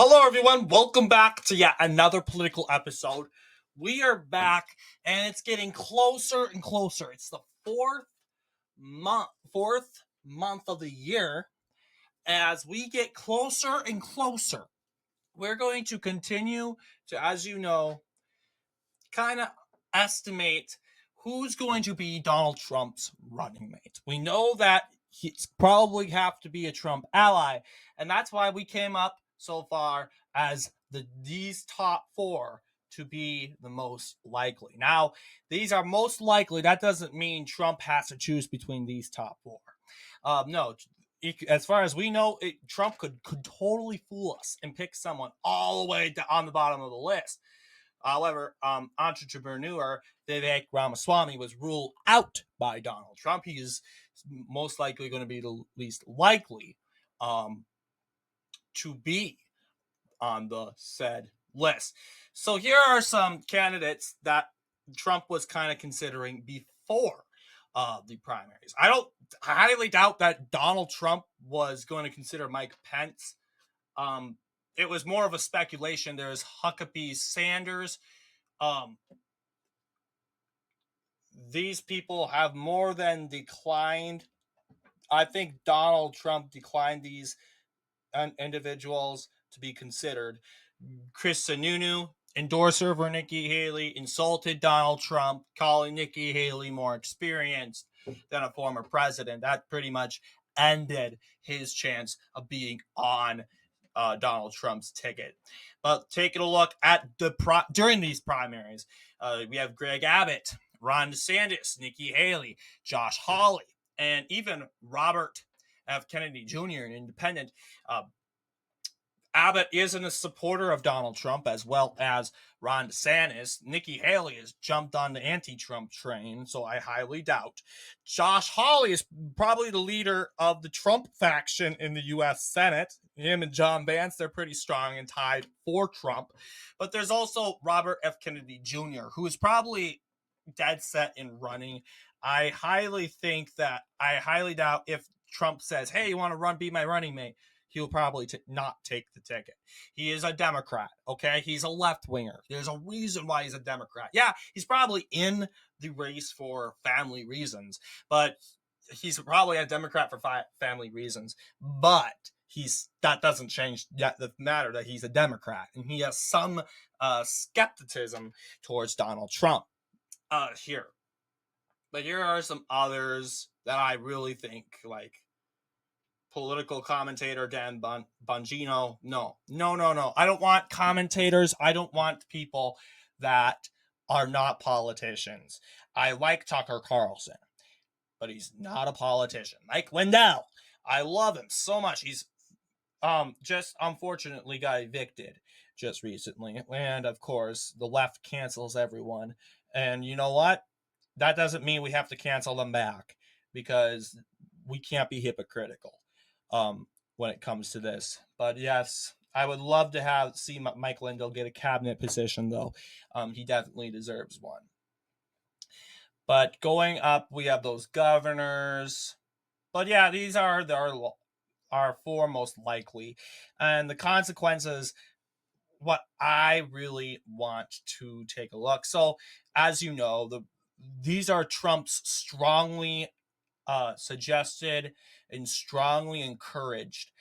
Hello, everyone. Welcome back to yet another political episode. We are back, and it's getting closer and closer. It's the fourth month of the year. As we get closer and closer, we're going to continue to, as you know, kind of estimate who's going to be Donald Trump's running mate. We know that he's probably have to be a Trump ally, and that's why we came up so far as these top four to be the most likely. Now, these are most likely. That doesn't mean Trump has to choose between these top four. No, as far as we know, Trump could totally fool us and pick someone all the way on the bottom of the list. However, entrepreneur Vivek Ramaswamy was ruled out by Donald Trump. He is most likely going to be the least likely to be on the said list. So here are some candidates that Trump was kind of considering before the primaries. I highly doubt that Donald Trump was going to consider Mike Pence. It was more of a speculation. There's Huckabee Sanders. These people have more than declined. I think Donald Trump declined these individuals to be considered. Kristi, endorser for Nikki Haley, insulted Donald Trump, calling Nikki Haley more experienced than a former president. That pretty much ended his chance of being on Donald Trump's ticket. But taking a look at during these primaries, we have Greg Abbott, Ron DeSantis, Nikki Haley, Josh Hawley, and even Robert F. Kennedy Jr., an independent. Abbott isn't a supporter of Donald Trump as well as Ron DeSantis. Nikki Haley has jumped on the anti-Trump train, so I highly doubt. Josh Hawley is probably the leader of the Trump faction in the U.S. Senate. Him and John Vance, they're pretty strong and tied for Trump. But there's also Robert F. Kennedy Jr., who is probably dead set in running. I highly doubt if Trump says, hey, you want to be my running mate, he'll probably not take the ticket. He is a Democrat, okay? He's a left-winger. There's a reason why he's a Democrat. Yeah, he's probably in the race for family reasons, but he's probably a Democrat for family reasons. But that doesn't change the matter that he's a Democrat, and he has some skepticism towards Donald Trump here. But here are some others that I really think, like political commentator Dan Bongino. No. I don't want commentators. I don't want people that are not politicians. I like Tucker Carlson, but he's not a politician. Mike Lindell, I love him so much. He's just unfortunately got evicted just recently. And of course, the left cancels everyone. And you know what? That doesn't mean we have to cancel them back, because we can't be hypocritical when it comes to this. But yes, I would love to see Mike Lindell get a cabinet position, though. He definitely deserves one. But going up, we have those governors. But yeah, these are our four most likely. And the consequences, what I really want to take a look. So, as you know, these are Trump's strongly suggested and strongly encouraged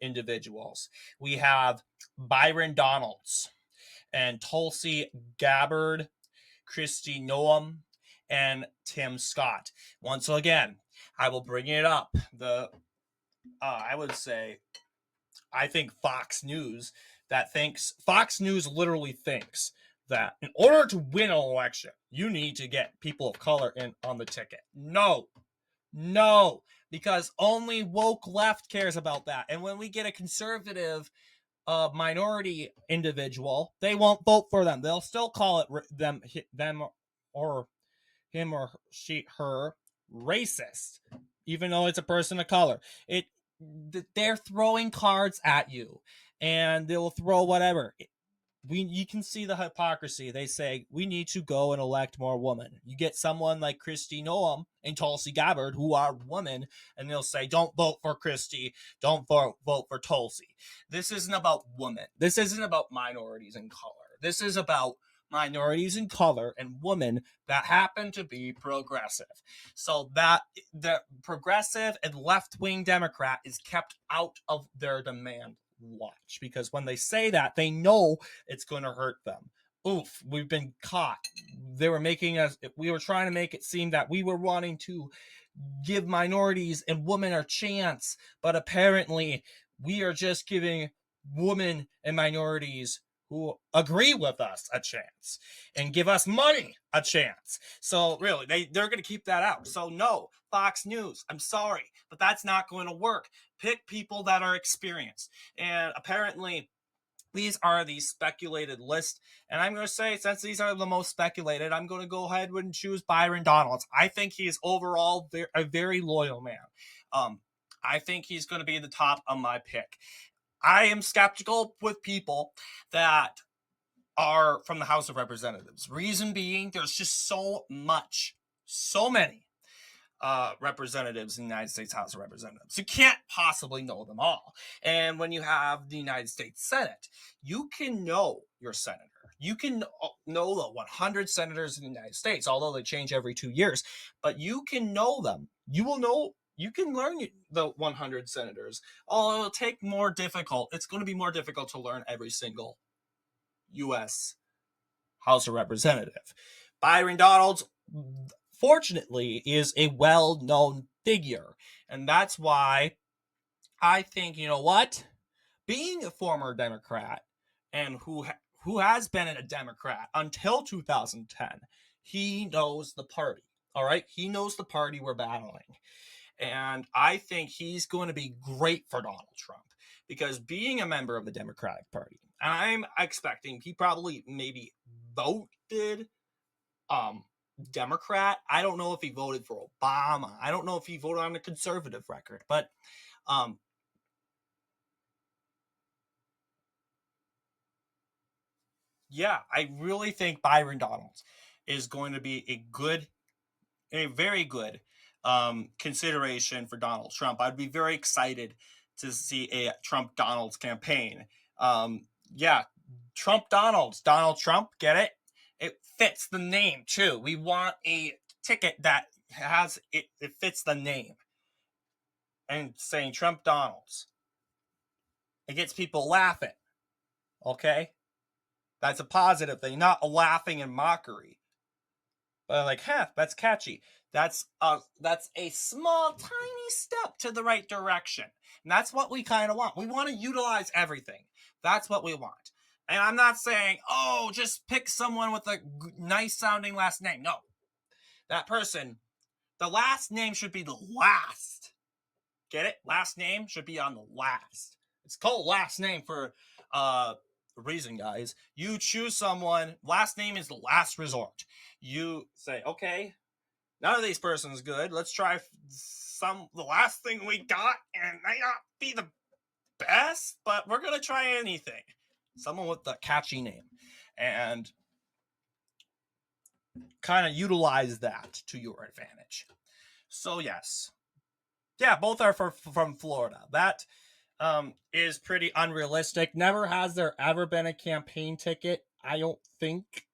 individuals. We have Byron Donalds and Tulsi Gabbard, Kristi Noem, and Tim Scott. Once again, I will bring it up. I would say, I think Fox News literally thinks that in order to win an election, you need to get people of color in on the ticket. No, because only woke left cares about that. And when we get a conservative minority individual, they won't vote for them. They'll still call it them or him or her racist, even though it's a person of color. They're throwing cards at you, and they'll throw whatever. you can see the hypocrisy. They say we need to go and elect more women. You get someone like Kristi Noem and Tulsi Gabbard, who are women, and they'll say, "Don't vote for Kristi, don't vote for Tulsi." This isn't about women. This isn't about minorities in color. This is about minorities in color and women that happen to be progressive. So that the progressive and left-wing Democrat is kept out of their demand watch, because when they say that, they know it's going to hurt them. Oof, we've been caught. They were making us, we were trying to make it seem that we were wanting to give minorities and women a chance, but apparently we are just giving women and minorities who agree with us a chance and give us money a chance. So really, they're going to keep that out. So no, Fox News, I'm sorry, but that's not going to work. Pick people that are experienced. And apparently these are the speculated list. And I'm going to say, since these are the most speculated, I'm going to go ahead and choose Byron Donalds. I think he is overall a very loyal man. I think he's going to be the top of my pick. I am skeptical with people that are from the House of Representatives. Reason being, there's just so many representatives in the United States House of Representatives. You can't possibly know them all. And when you have the United States Senate, you can know your senator. You can know the 100 senators in the United States, although they change every 2 years, but you can know them. You will know, you can learn the 100 senators. Although it'll take more difficult. It's going to be more difficult to learn every single U.S. House of Representative. Byron Donalds, fortunately, is a well-known figure, and that's why I think, you know what, being a former Democrat and who has been a Democrat until 2010, he knows the party. All right, he knows the party we're battling, and I think he's going to be great for Donald Trump, because being a member of the Democratic Party, and I'm expecting he probably maybe voted Democrat. I don't know if he voted for Obama. I don't know if he voted on the conservative record, but yeah, I really think Byron Donalds is going to be a very good consideration for Donald Trump. I'd be very excited to see a Trump Donalds campaign. Yeah, Trump Donalds, Donald Trump, get it? It fits the name too. We want a ticket that has it fits the name. And saying Trump Donalds, it gets people laughing. Okay? That's a positive thing, not a laughing and mockery. But like, that's catchy. That's a small, tiny step to the right direction. And that's what we kind of want. We want to utilize everything. That's what we want. And I'm not saying, oh, just pick someone with a nice sounding last name. No. That person, the last name should be the last. Get it? Last name should be on the last. It's called last name for reason, guys. You choose someone, last name is the last resort. You say, okay, none of these persons good. Let's try the last thing we got, and may not be the best, but we're gonna try anything. Someone with a catchy name, and kind of utilize that to your advantage. So yes, yeah, both are from Florida. That is pretty unrealistic. Never has there ever been a campaign ticket, I don't think.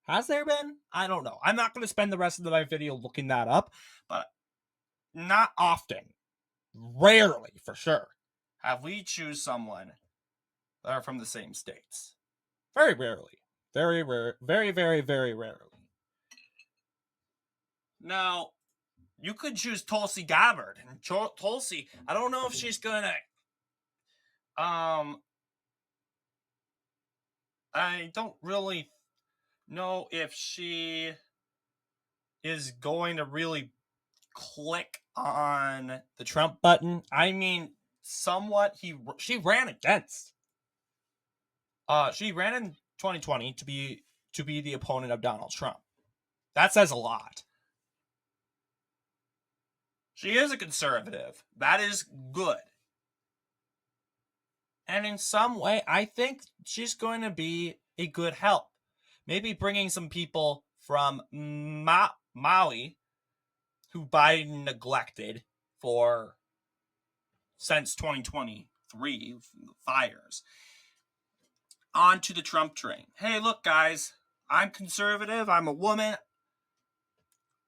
Has there been? I don't know. I'm not going to spend the rest of my video looking that up, but not often, rarely for sure, have we choose someone that are from the same states. Very rarely. Very rare. Very, very, very rarely. Now, you could choose Tulsi Gabbard. And Tulsi, I don't know if she's going to I don't really know if she is going to really click on the Trump button. I mean, somewhat she ran against. She ran in 2020 to be the opponent of Donald Trump. That says a lot. She is a conservative. That is good. And in some way, I think she's going to be a good help. Maybe bringing some people from Maui, who Biden neglected for since 2023 fires, onto the Trump train. Hey, look, guys, I'm conservative. I'm a woman.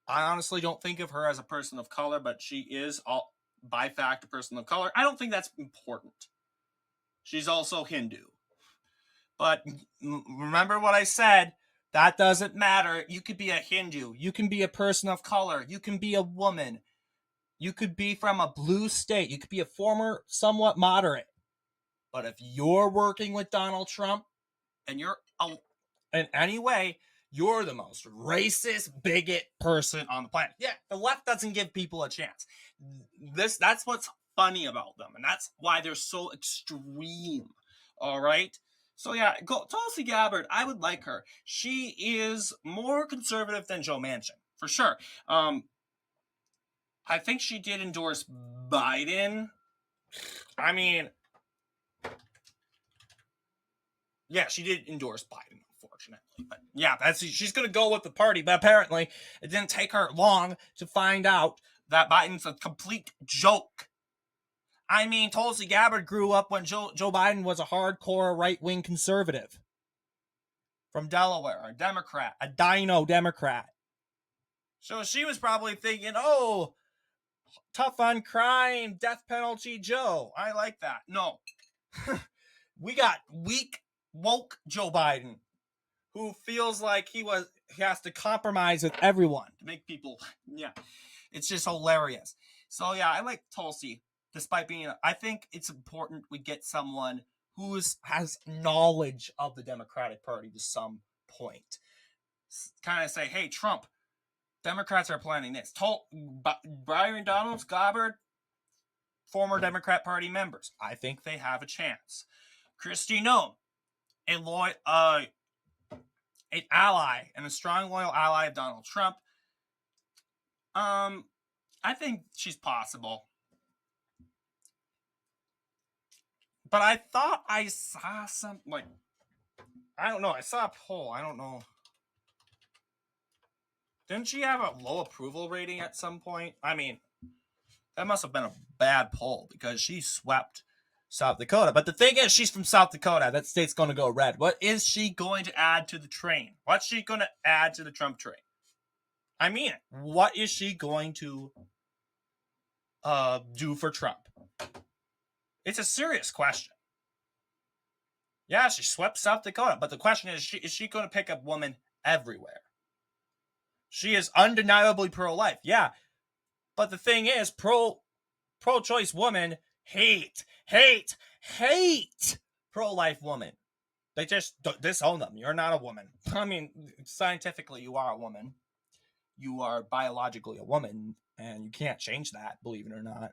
I honestly don't think of her as a person of color, but she is, by fact, a person of color. I don't think that's important. She's also Hindu. But remember what I said. That doesn't matter. You could be a Hindu. You can be a person of color. You can be a woman. You could be from a blue state. You could be a former, somewhat moderate. But if you're working with Donald Trump and you're in any way, you're the most racist, bigot person on the planet. Yeah, the left doesn't give people a chance. That's what's funny about them, and that's why they're so extreme. All right? So yeah, Tulsi Gabbard, I would like her. She is more conservative than Joe Manchin, for sure. I think she did endorse Biden. I mean, yeah, she did endorse Biden, unfortunately. But yeah, she's going to go with the party. But apparently, it didn't take her long to find out that Biden's a complete joke. I mean, Tulsi Gabbard grew up when Joe Biden was a hardcore right-wing conservative from Delaware, a Democrat, a dino Democrat. So she was probably thinking, oh, tough on crime, death penalty Joe. I like that. No. We got weak, woke Joe Biden, who feels like he has to compromise with everyone to make people, yeah. It's just hilarious. So yeah, I like Tulsi. Despite being, I think it's important we get someone who has knowledge of the Democratic Party to some point. Kind of say, hey, Trump, Democrats are planning this. Byron Donalds, Gabbard, former Democrat Party members. I think they have a chance. Kristi Noem, an ally and a strong, loyal ally of Donald Trump. I think she's possible. But I thought I saw something, like, I don't know. I saw a poll. I don't know. Didn't she have a low approval rating at some point? I mean, that must have been a bad poll because she swept South Dakota. But the thing is, she's from South Dakota. That state's going to go red. What is she going to add to the train? What's she going to add to the Trump train? I mean it. What is she going to do for Trump? It's a serious question. Yeah, she swept South Dakota, but the question is she going to pick up women everywhere? She is undeniably pro-life, yeah. But the thing is, pro-choice women hate pro-life women. They just disown them. You're not a woman. I mean, scientifically, you are a woman. You are biologically a woman, and you can't change that, believe it or not.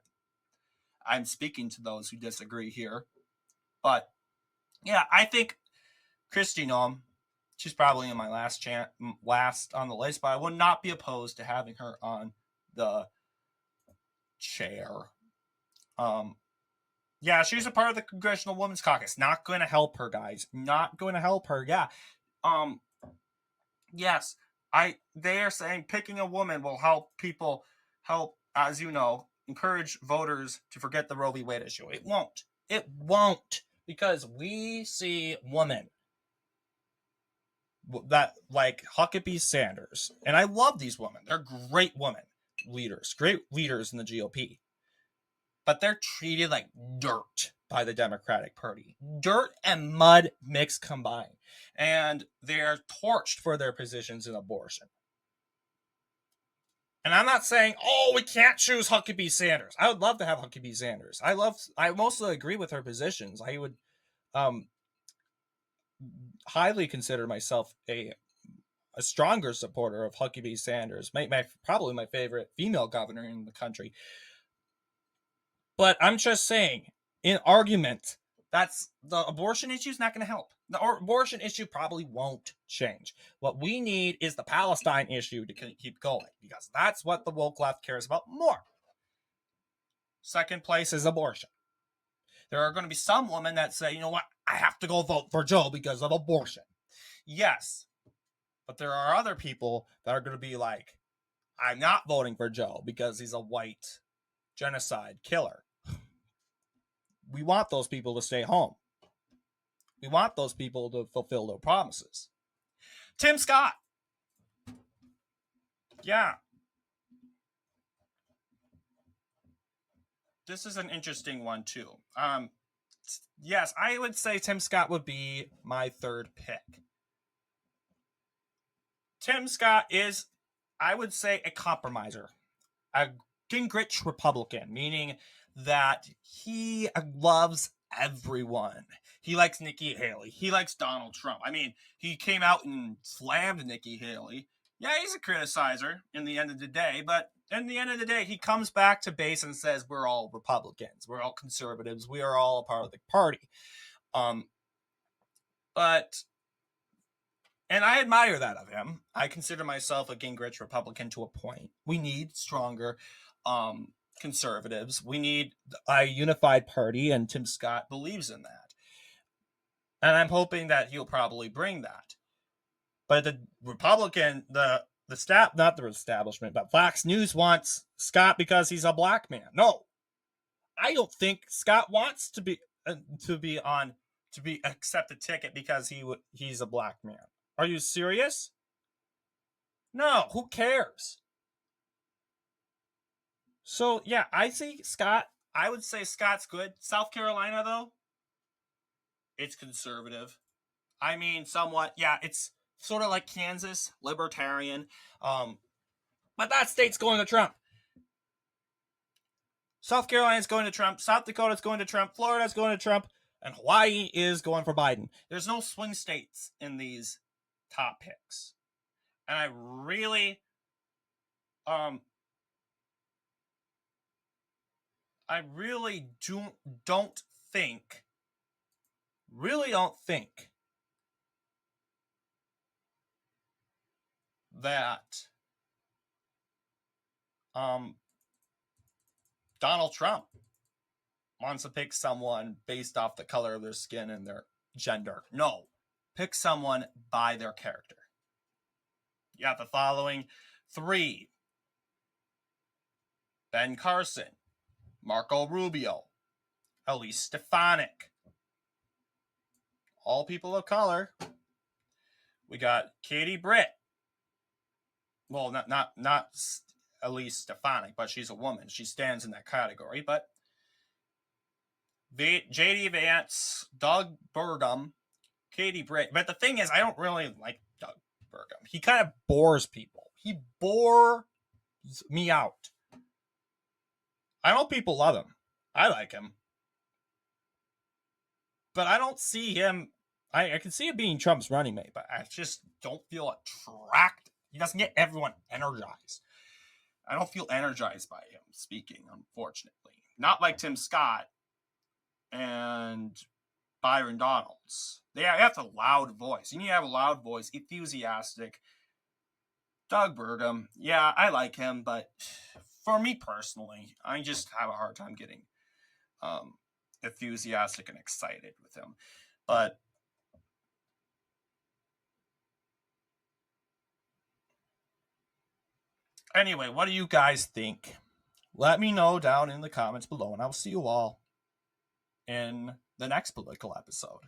I'm speaking to those who disagree here. But, yeah, I think Kristi Noem, she's probably in my last on the list, but I would not be opposed to having her on the chair. Yeah, she's a part of the Congressional Women's Caucus. Not going to help her, guys. Not going to help her. Yeah. Yes, they are saying picking a woman will help, as you know, encourage voters to forget the Roe v. Wade issue. It won't. It won't, because we see women that like Huckabee Sanders, and I love these women. They're great women leaders, great leaders in the GOP, but they're treated like dirt by the Democratic Party. Dirt and mud mixed combined, and they're torched for their positions in abortion. And I'm not saying, oh, we can't choose Huckabee Sanders. I would love to have Huckabee Sanders. I mostly agree with her positions. I would highly consider myself a stronger supporter of Huckabee Sanders. Probably my favorite female governor in the country. But I'm just saying, in argument, that's the abortion issue is not going to help. The abortion issue probably won't change. What we need is the Palestine issue to keep going, because that's what the woke left cares about more. Second place is abortion. There are going to be some women that say, you know what, I have to go vote for Joe because of abortion. Yes. But there are other people that are going to be like, I'm not voting for Joe because he's a white genocide killer. We want those people to stay home. We want those people to fulfill their promises. Tim Scott. Yeah. This is an interesting one, too. Yes, I would say Tim Scott would be my third pick. Tim Scott is, I would say, a compromiser. A Gingrich Republican, meaning that he loves everyone. He likes Nikki Haley. He likes Donald Trump. I mean, he came out and slammed Nikki Haley. Yeah, he's a criticizer in the end of the day, but in the end of the day, he comes back to base and says, we're all Republicans. We're all conservatives. We are all a part of the party. And I admire that of him. I consider myself a Gingrich Republican to a point. We need stronger conservatives. We need a unified party, and Tim Scott believes in that. And I'm hoping that he'll probably bring that. But the Republican, not the establishment, but Fox News wants Scott because he's a black man. No, I don't think Scott wants to accept a ticket because he's a black man. Are you serious? No, who cares? So, yeah, I see Scott. I would say Scott's good. South Carolina, though, it's conservative. I mean, somewhat. Yeah, it's sort of like Kansas, libertarian. But that state's going to Trump. South Carolina's going to Trump. South Dakota's going to Trump. Florida's going to Trump. And Hawaii is going for Biden. There's no swing states in these top picks. And I really don't think that Donald Trump wants to pick someone based off the color of their skin and their gender. No. Pick someone by their character. You have the following 3. Ben Carson, Marco Rubio, Elise Stefanik. All people of color. We got Katie Britt. Well, not Elise Stefanik, but she's a woman. She stands in that category. But J.D. Vance, Doug Burgum, Katie Britt. But the thing is, I don't really like Doug Burgum. He kind of bores people. He bores me out. I know people love him. I like him. But I don't see him. I can see him being Trump's running mate, but I just don't feel attracted. He doesn't get everyone energized. I don't feel energized by him speaking, unfortunately. Not like Tim Scott and Byron Donalds. They have a loud voice. You need to have a loud voice, enthusiastic. Doug Burgum, yeah, I like him, but for me personally, I just have a hard time getting enthusiastic and excited with him. But anyway, what do you guys think? Let me know down in the comments below, and I'll see you all in the next political episode.